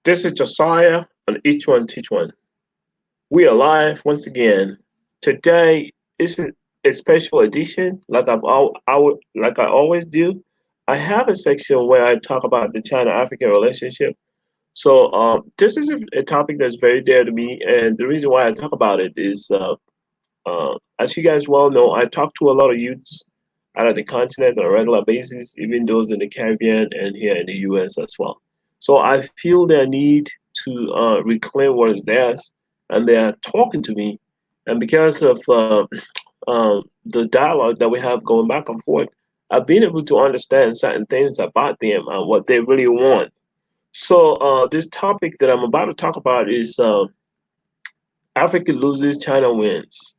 This is Josiah on Each One Teach One. We are live once again. Today is a special edition, like I always do. I have a section where I talk about the China-African relationship. This is a topic that's very dear to me, and the reason why I talk about it is, as you guys well know, I talk to a lot of youths out of the continent on a regular basis, even those in the Caribbean and here in the U.S. as well. So I feel their need to reclaim what is theirs, and they are talking to me. And because of the dialogue that we have going back and forth, I've been able to understand certain things about them and what they really want. This topic that I'm about to talk about is Africa loses, China wins.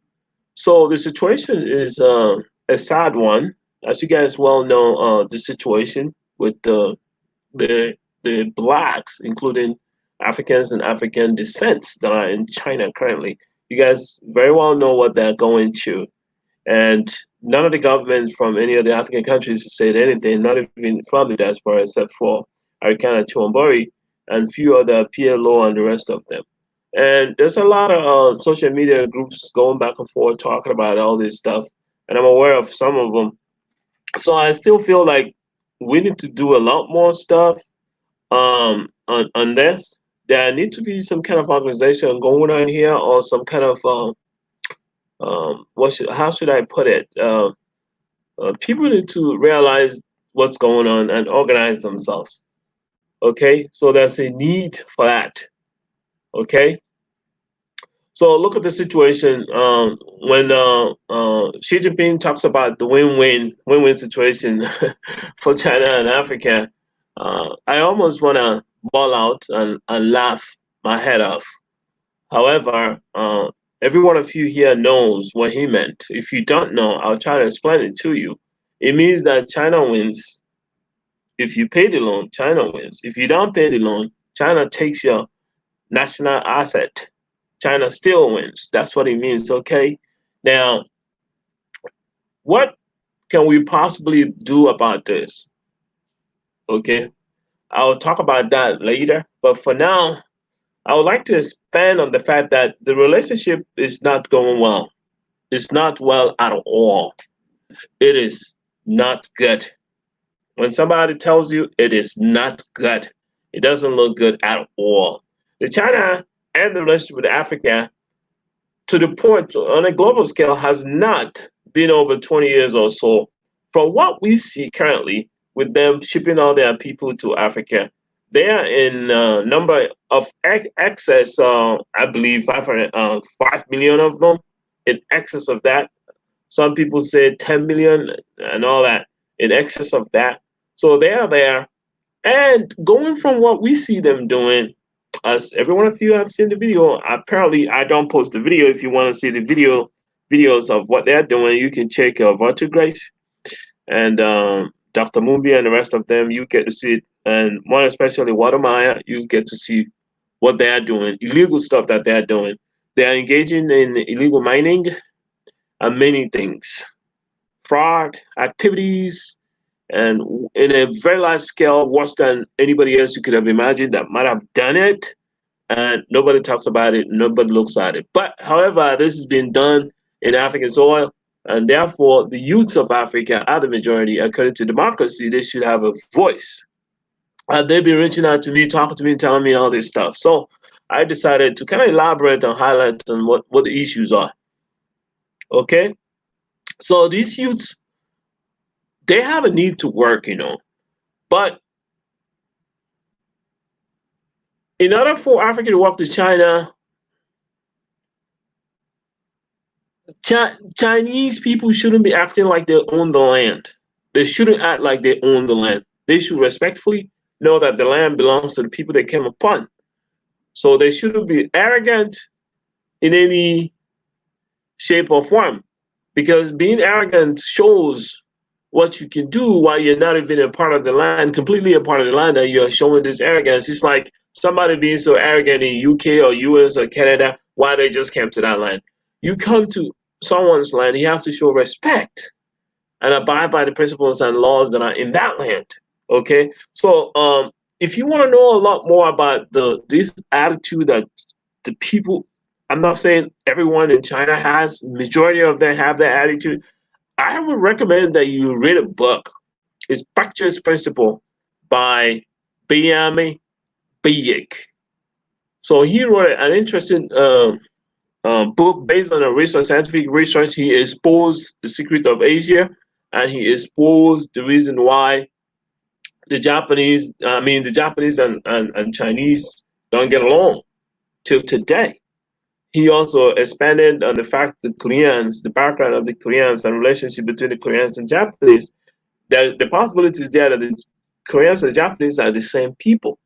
So the situation is a sad one, as you guys well know. The situation with the blacks, including Africans and African descents that are in China currently. You guys very well know what they're going through, and none of the governments from any of the African countries said anything, not even from the diaspora, except for Arikana Chiwambori and few other PLO and the rest of them. And there's a lot of social media groups going back and forth talking about all this stuff, and I'm aware of some of them. So I still feel like we need to do a lot more stuff on this. There need to be some kind of organization going on here, or some kind of how should I put it? People need to realize what's going on and organize themselves. Okay, so there's a need for that. Okay, so look at the situation when Xi Jinping talks about the win-win situation for China and Africa. I almost want to ball out and laugh my head off. However, every one of you here knows what he meant. If you don't know, I'll try to explain it to you. It means that China wins. If you pay the loan, China wins. If you don't pay the loan, China takes your national asset. China still wins. That's what it means, okay? Now, what can we possibly do about this? Okay, I'll talk about that later. But for now, I would like to expand on the fact that the relationship is not going well. It's not well at all. It is not good. When somebody tells you it is not good, it doesn't look good at all. The China and the relationship with Africa, to the point on a global scale, has not been over 20 years or so. From what we see currently, with them shipping all their people to Africa, they are in number of excess, I believe, 5 million of them, in excess of that. Some people say 10 million and all that, in excess of that. So they are there. And going from what we see them doing, as every one of you have seen the video, apparently I don't post the video. If you want to see the videos of what they're doing, you can check Virtue Grace and Dr. Mumbi and the rest of them. You get to see it, and more especially Watermeyer, you get to see what they are doing, illegal stuff that they are doing. They are engaging in illegal mining and many things, fraud activities, and in a very large scale, worse than anybody else you could have imagined that might have done it. And nobody talks about it, nobody looks at it. But however, this has been done in African soil, and therefore the youths of Africa are the majority. According to democracy, they should have a voice. And they've been reaching out to me, talking to me, telling me all this stuff. So I decided to kind of elaborate and highlight on what the issues are. Okay? So these youths, they have a need to work, But in order for Africa to walk to China, Chinese people shouldn't be acting like they own the land. They shouldn't act like they own the land. They should respectfully know that the land belongs to the people they came upon. So they shouldn't be arrogant in any shape or form, because being arrogant shows what you can do while you're not even a part of the land, completely a part of the land, and you're showing this arrogance. It's like somebody being so arrogant in UK or US or Canada, why they just came to that land. You come to someone's land, you have to show respect and abide by the principles and laws that are in that land. Okay, so if you want to know a lot more about this attitude that the people, I'm not saying everyone in China has, majority of them have that attitude. I would recommend that you read a book. It's Paekche Principle by Bayame Biyick. So he wrote an interesting book based on a research, scientific research. He exposed the secret of Asia, and he exposed the reason why the Japanese and Chinese don't get along till today. He also expanded on the fact that Koreans, the background of the Koreans and relationship between the Koreans and Japanese, that the possibility is there that the Koreans and Japanese are the same people.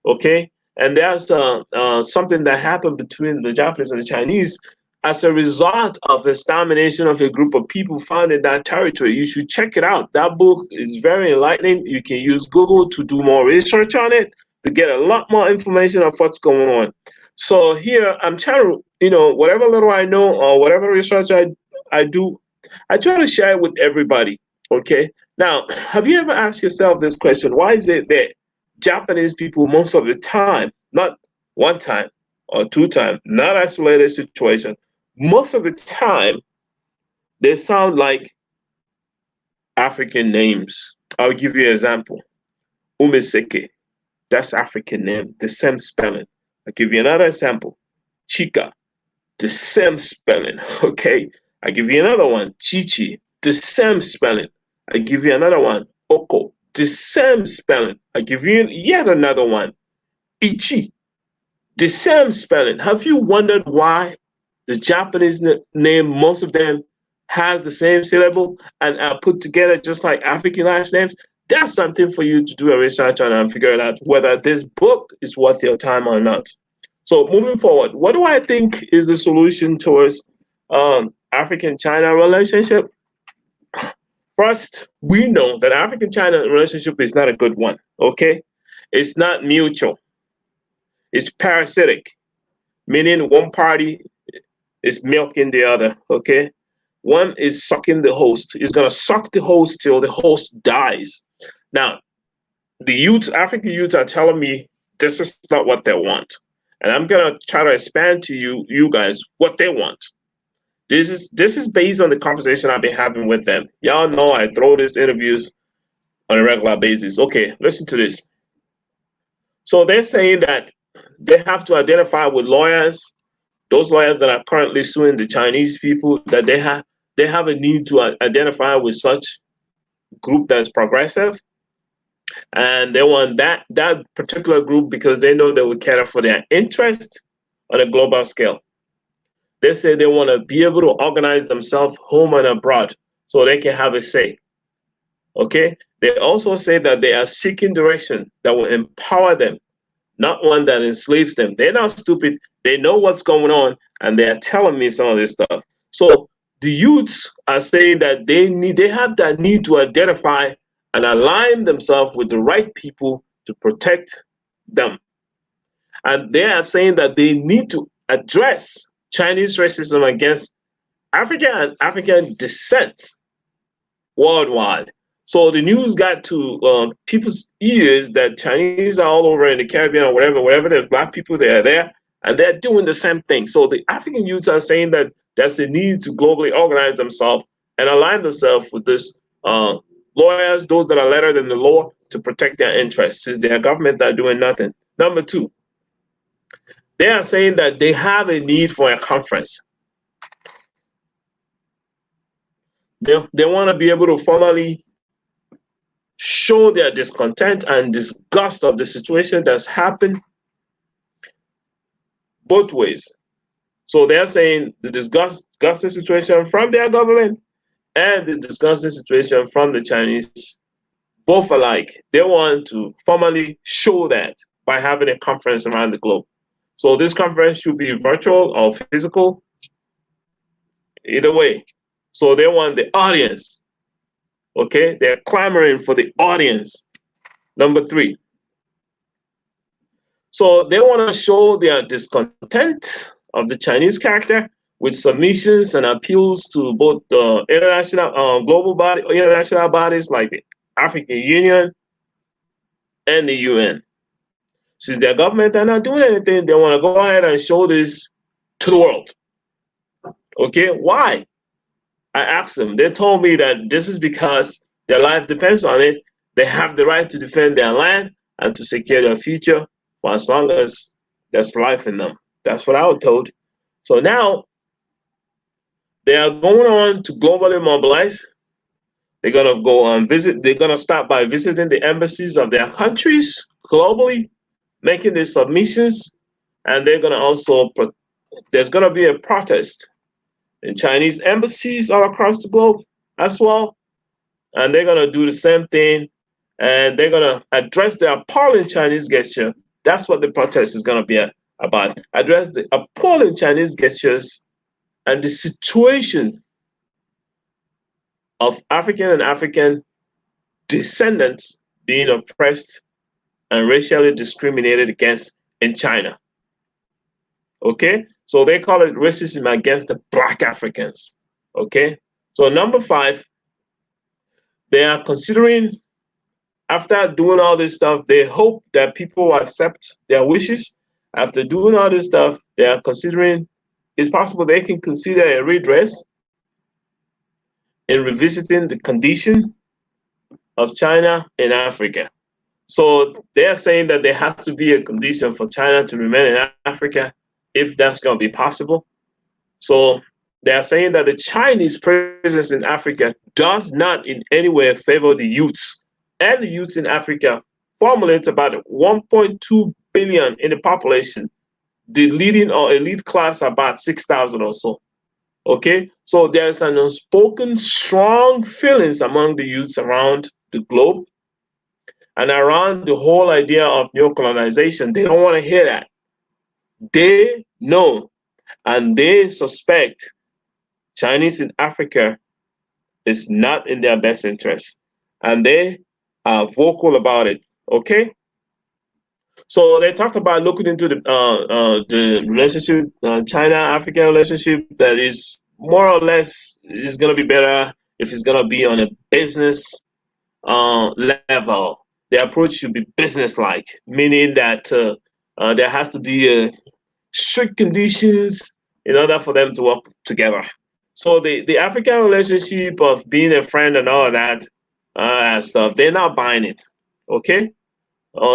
Okay, and there's something that happened between the Japanese and the Chinese as a result of the extermination of a group of people found in that territory. You should check it out. That book is very enlightening. You can use Google to do more research on it to get a lot more information of what's going on. So here I'm trying to, whatever little I know or whatever research I do, I try to share it with everybody. Okay. Now, have you ever asked yourself this question? Why is it that Japanese people, most of the time, not one time or two times, not isolated situation, most of the time, they sound like African names. I'll give you an example. Umeseke, that's African name, the same spelling. I'll give you another example. Chika, the same spelling. Okay. I give you another one. Ichi, the same spelling. I give you another one. Oko, the same spelling. I give you yet another one. Ichi, the same spelling. Have you wondered why the Japanese name, most of them, has the same syllable and are put together just like African last names? That's something for you to do a research on and figure out whether this book is worth your time or not. So moving forward, what do I think is the solution towards African-China relationship? First, we know that African-China relationship is not a good one. Okay, it's not mutual. It's parasitic, meaning one party is milking the other. Okay, one is sucking the host. It's gonna suck the host till the host dies. Now, the youth, African youth, are telling me this is not what they want, and I'm gonna try to expand to you guys, what they want. This is based on the conversation I've been having with them. Y'all know I throw these interviews on a regular basis. Okay, listen to this. So they're saying that they have to identify with lawyers, those lawyers that are currently suing the Chinese people, that they have a need to identify with such group that's progressive, and they want that particular group because they know they will cater for their interest on a global scale. They say they want to be able to organize themselves home and abroad so they can have a say. Okay. They also say that they are seeking direction that will empower them, not one that enslaves them. They're not stupid. They know what's going on, and they are telling me some of this stuff. So the youths are saying that they have that need to identify and align themselves with the right people to protect them. And they are saying that they need to address Chinese racism against African and African descent worldwide. So the news got to people's ears that Chinese are all over in the Caribbean or wherever there's black people, they are there, and they're doing the same thing. So the African youths are saying that there's the need to globally organize themselves and align themselves with this lawyers, those that are lettered in the law, to protect their interests, since their government are doing nothing. Number two, they are saying that they have a need for a conference. They want to be able to formally show their discontent and disgust of the situation that's happened both ways. So they're saying the disgusting situation from their government and the disgusting situation from the Chinese, both alike. They want to formally show that by having a conference around the globe. So this conference should be virtual or physical, either way. So they want the audience. Okay, they're clamoring for the audience. Number three. So they want to show their discontent of the Chinese character with submissions and appeals to both the international bodies like the African Union and the UN. Since their government are not doing anything, they want to go ahead and show this to the world. Okay, why? I asked them. They told me that this is because their life depends on it. They have the right to defend their land and to secure their future for as long as there's life in them. That's what I was told. So now they are going on to globally mobilize. They're gonna go on visit. They're gonna start by visiting the embassies of their countries globally, making the submissions, and they're gonna also. There's gonna be a protest in Chinese embassies all across the globe as well, and they're gonna do the same thing, and they're gonna address the appalling Chinese gesture. That's what the protest is gonna be about. Address the appalling Chinese gestures and the situation of African and African descendants being oppressed and racially discriminated against in China. Okay, so they call it racism against the Black Africans. Okay, so number 5, they are considering, after doing all this stuff, they hope that people will accept their wishes. After doing all this stuff, they are considering, it's possible they can consider a redress in revisiting the condition of China in Africa. So they're saying that there has to be a condition for China to remain in Africa if that's going to be possible. So they're saying that the Chinese presence in Africa does not in any way favor the youths. And the youths in Africa formulates about 1.2 billion in the population. The leading or elite class about 6,000 or so. Okay, so there's an unspoken strong feelings among the youths around the globe and around the whole idea of neocolonization. They don't want to hear that. They know and they suspect Chinese in Africa is not in their best interest. And they are vocal about it. Okay? So they talk about looking into the relationship, China-African relationship, that is more or less is going to be better if it's going to be on a business level. The approach should be business-like, meaning that there has to be strict conditions in order for them to work together. So the African relationship of being a friend and all of that stuff, they're not buying it. Okay?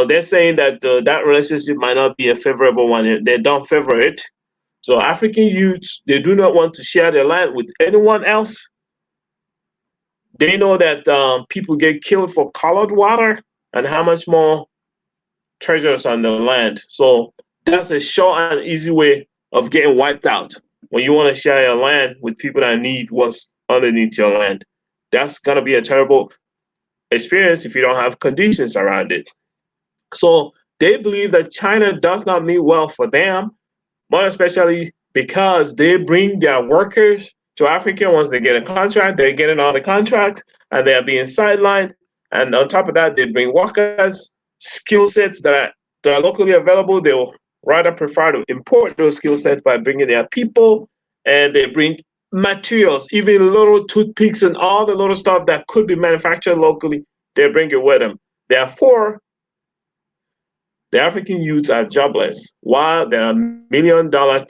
They're saying that that relationship might not be a favorable one. They don't favor it. So African youths, they do not want to share their land with anyone else. They know that people get killed for colored water and how much more treasures on the land. So that's a short and easy way of getting wiped out when you want to share your land with people that need what's underneath your land. That's going to be a terrible experience if you don't have conditions around it. So they believe that China does not mean well for them, more especially because they bring their workers to Africa. Once they get a contract, they're getting all the contracts and they're being sidelined. And on top of that, they bring workers, skill sets that are locally available. They'll rather prefer to import those skill sets by bringing their people, and they bring materials, even little toothpicks and all the little stuff that could be manufactured locally. They bring it with them. Therefore, the African youths are jobless, while there are billion-dollar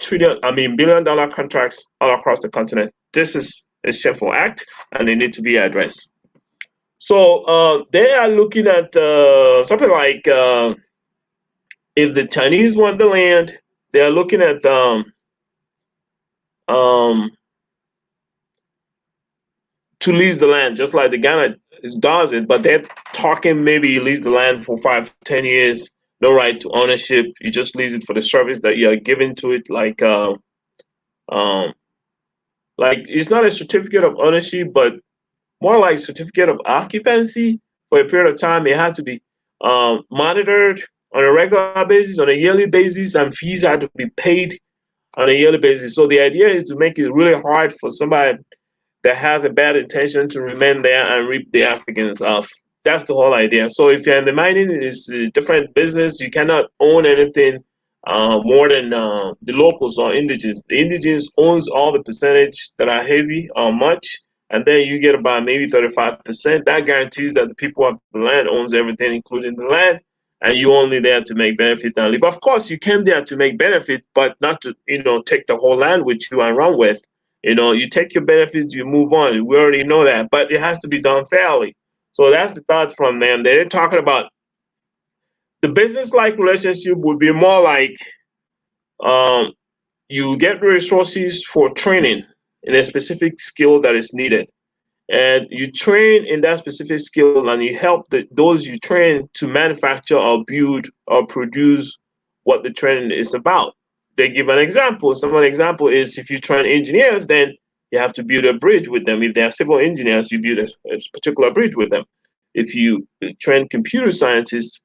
contracts all across the continent. This is a shameful act, and they need to be addressed. So they are looking at something like if the Chinese want the land, they are looking at um, to lease the land, just like the Ghana does it, but they're talking maybe lease the land for 5-10 years, no right to ownership. You just lease it for the service that you're giving to it, like it's not a certificate of ownership, but more like certificate of occupancy for a period of time. It has to be monitored on a regular basis, on a yearly basis, and fees have to be paid on a yearly basis. So the idea is to make it really hard for somebody that has a bad intention to remain there and reap the Africans off. That's the whole idea. So if you're in the mining, it's a different business. You cannot own anything more than the locals or indigenous. The indigenous owns all the percentage that are heavy or much, and then you get about maybe 35%. That guarantees that the people of the land owns everything, including the land, and you're only there to make benefit and leave. Of course, you came there to make benefit, but not to, take the whole land with you and run with. You take your benefits, you move on. We already know that, but it has to be done fairly. So that's the thought from them. They're talking about the business-like relationship would be more like um, you get resources for training in a specific skill that is needed, and you train in that specific skill, and you help those you train to manufacture or build or produce what the training is about. They give an example. Some of the example is if you train engineers, then you have to build a bridge with them. If they are civil engineers, you build a particular bridge with them. If you train computer scientists,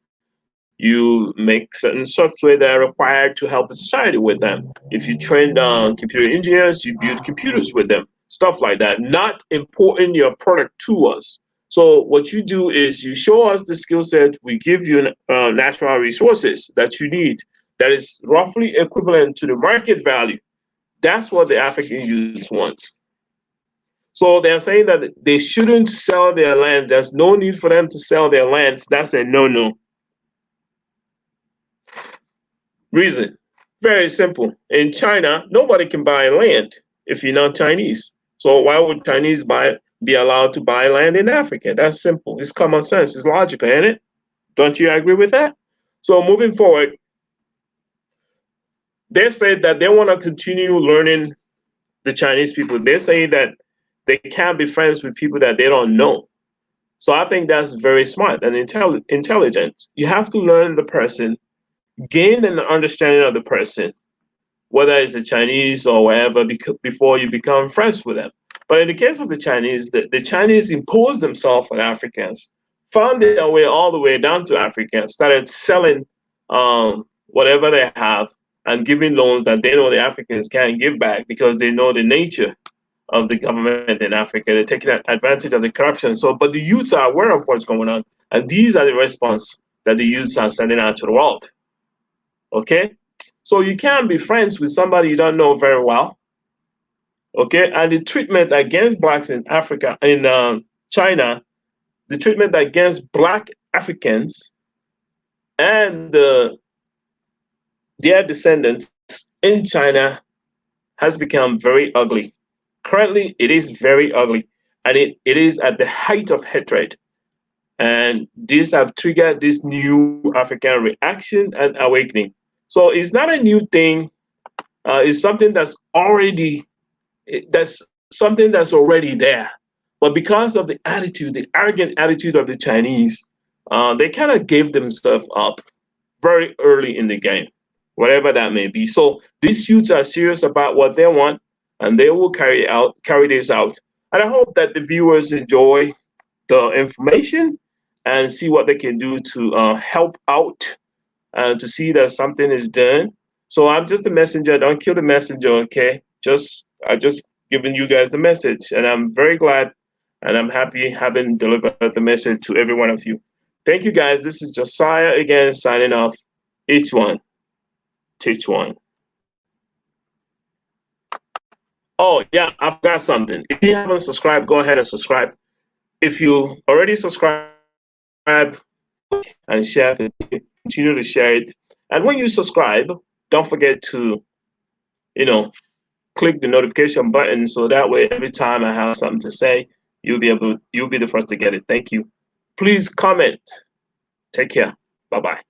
you make certain software that are required to help the society with them. If you train computer engineers, you build computers with them, stuff like that. Not importing your product to us. So what you do is you show us the skill set, we give you natural resources that you need that is roughly equivalent to the market value. That's what the African youth wants. So they're saying that they shouldn't sell their lands. There's no need for them to sell their lands. That's a no-no. Reason, very simple. In China, nobody can buy land if you're not Chinese. So why would Chinese be allowed to buy land in Africa? That's simple. It's common sense. It's logical, ain't it? Don't you agree with that? So moving forward, they say that they want to continue learning the Chinese people. They say that they can't be friends with people that they don't know. So I think that's very smart and intelligent. You have to learn the person, gain an understanding of the person, whether it's a Chinese or whatever, before you become friends with them. But in the case of the Chinese, the Chinese imposed themselves on Africans, found their way all the way down to Africa, started selling whatever they have and giving loans that they know the Africans can't give back because they know the nature of the government in Africa. They're taking advantage of the corruption. So, but the youths are aware of what's going on, and these are the response that the youths are sending out to the world. Okay? So you can't be friends with somebody you don't know very well. Okay? And the treatment against blacks in Africa, in China, the treatment against black Africans and their descendants in China has become very ugly. Currently, it is very ugly, and it is at the height of hatred. And these have triggered this new African reaction and awakening. So it's not a new thing. It's something that's something that's already there. But because of the attitude, the arrogant attitude of the Chinese, they kind of gave themselves up very early in the game, whatever that may be. So these youths are serious about what they want, and they will carry this out. And I hope that the viewers enjoy the information and see what they can do to help out and to see that something is done. So I'm just a messenger. Don't kill the messenger, okay? I just giving you guys the message, and I'm very glad and I'm happy having delivered the message to every one of you. Thank you, guys. This is Josiah again signing off. Each one, teach one. Oh yeah, I forgot something. If you haven't subscribed, go ahead and subscribe. If you already subscribed and share, continue to share it. And when you subscribe, don't forget to, you know, click the notification button so that way every time I have something to say, you'll be the first to get it. Thank you. Please comment. Take care. Bye-bye.